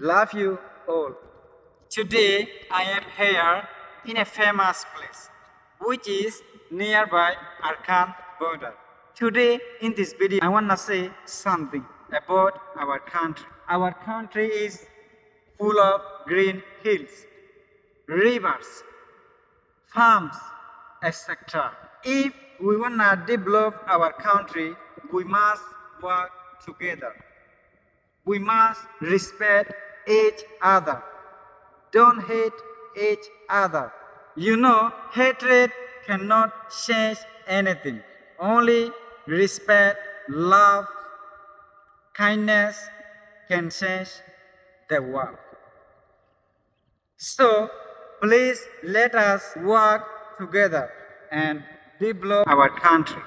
Love you all. Today I am here in a famous place which is nearby Arkan border. Today in this video I wanna say something about our country. Our country is full of green hills, rivers, farms, etc. If we wanna develop our country, we must work together. We must respect each other. Don't hate each other. You know, hatred cannot change anything. Only respect, love, kindness can change the world. So, please let us work together and develop our country.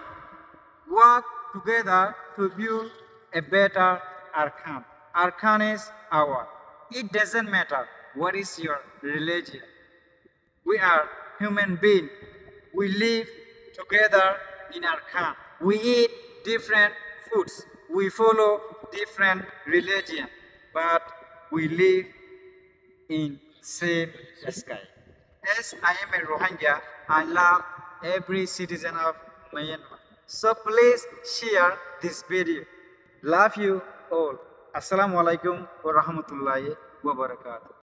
Work together to build a better Arkan. Arkan is our. It doesn't matter what is your religion. We are human beings. We live together in Arkan. We eat different foods. We follow different religion, but we live in same sky. As I am a Rohingya, I love every citizen of Myanmar. So please share this video. Love you all. Assalamu alaikum wa rahmatullahi wa barakatuh.